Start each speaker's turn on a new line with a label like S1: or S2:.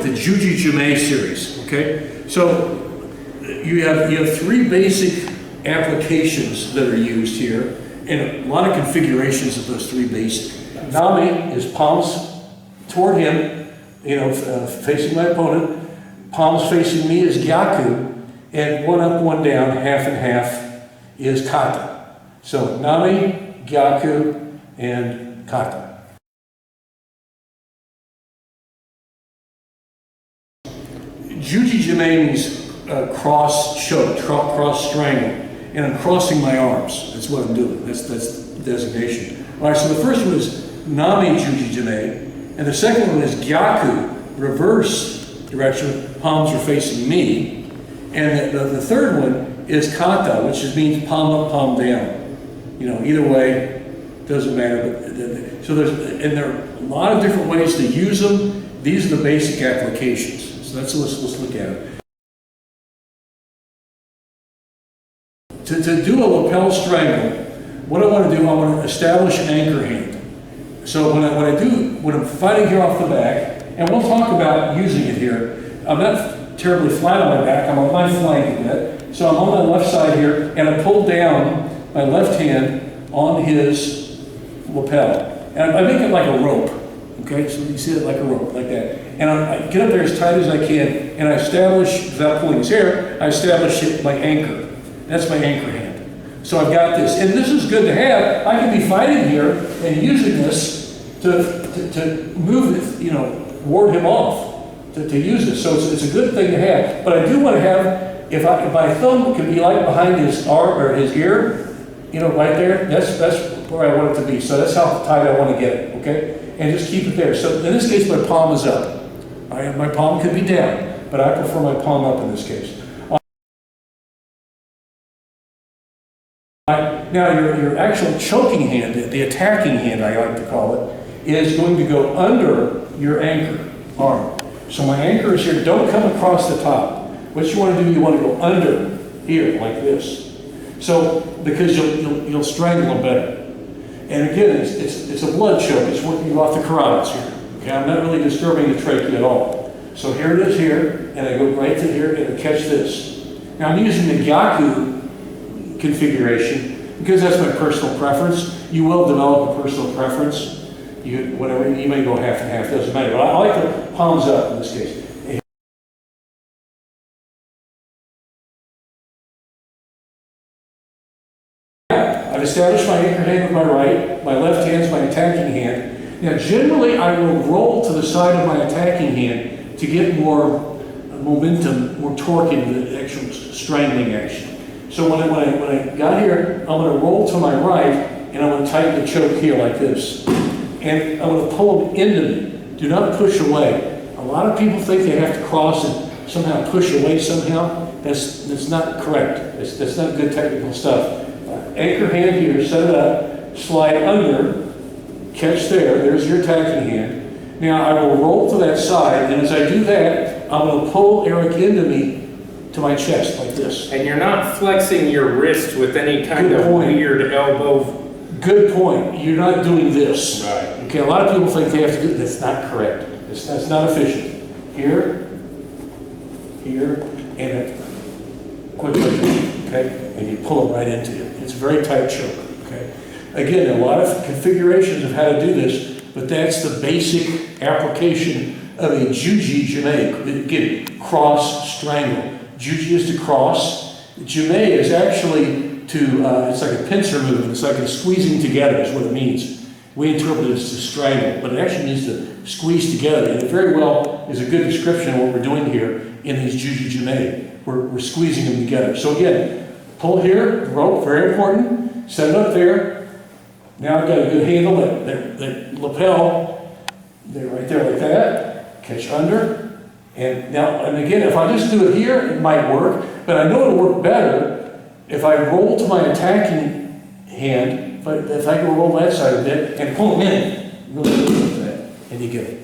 S1: the Juji Jime series, okay? So you have three basic applications that are used here, and a lot of configurations of those three basic. Nami is palms toward him, facing my opponent. Palms facing me is Gyaku, and one up, one down, half and half is Kata. So Nami, Gyaku, and Kata. Juji Jime means cross choke, cross strangle, and I'm crossing my arms. That's what I'm doing. That's the designation. All right, so the first one is Nami Juji Jime, and the second one is Gyaku, reverse direction, palms are facing me, and the third one is Kata, which means palm up, palm down. Either way, doesn't matter. But there are a lot of different ways to use them. These are the basic applications. So let's look at it. To do a lapel strangle, what I want to do, I want to establish an anchor hand. So when I'm fighting here off the back, and we'll talk about using it here, I'm not terribly flat on my back, I'm on my flank a bit. So I'm on my left side here, and I pull down my left hand on his lapel. And I make it like a rope, okay? So you see it like a rope, like that. And I get up there as tight as I can, and I establish, without pulling his hair, I establish my anchor. That's my anchor hand. So I've got this, and this is good to have. I can be fighting here and using this to move it, ward him off, to use it. So it's a good thing to have. But I do want to have, if my thumb can be like behind his arm or his ear, right there, that's where I want it to be. So that's how tight I want to get it, okay? And just keep it there. So in this case, my palm is up. My palm could be down, but I prefer my palm up in this case. Now, your actual choking hand, the attacking hand, I like to call it, is going to go under your anchor arm. So my anchor is here. Don't come across the top. What you want to do, you want to go under here, like this. So, because you'll strangle them better. And again, it's a blood choke. It's working you off the carotids here. Okay, I'm not really disturbing the trachea at all. So here it is here, and I go right to here, and I catch this. Now I'm using the Gyaku configuration because that's my personal preference. You will develop a personal preference. You may go half and half, doesn't matter. But I like the palms up in this case. I've established my anchor hand with my right. My left hand is my attacking hand. Now, generally, I will roll to the side of my attacking hand to get more momentum, more torque in the actual strangling action. So when I got here, I'm going to roll to my right, and I'm going to tighten the choke here like this. And I'm going to pull them into me. Do not push away. A lot of people think they have to cross and somehow push away somehow. That's not correct. That's not good technical stuff. Anchor hand here, set it up, slide under, catch there, there's your attacking hand. Now I will roll to that side, and as I do that, I'm going to pull Eric into me to my chest like this.
S2: And you're not flexing your wrist with any kind of weird elbow.
S1: Good point. You're not doing this.
S2: Right.
S1: Okay, a lot of people think they have to do that's not correct. That's not efficient. Here, and a quick push, okay? And you pull it right into you. It's a very tight choke, okay? Again, a lot of configurations of how to do this, but that's the basic application of a Juji Jime. Again, cross strangle. Juji is to cross. Jime is actually it's like a pincer movement. It's like a squeezing together is what it means. We interpret it as to strangle, but it actually means to squeeze together. And it very well is a good description of what we're doing here in these Juji Jime. We're squeezing them together. So again, pull here, rope, very important. Set it up there. Now I've got a good handle, that lapel, they're right there like that. Catch under. And again, if I just do it here, it might work, but I know it'll work better if I roll to my attacking hand, if I can roll that side a bit and pull them in, really good with that, and you get it.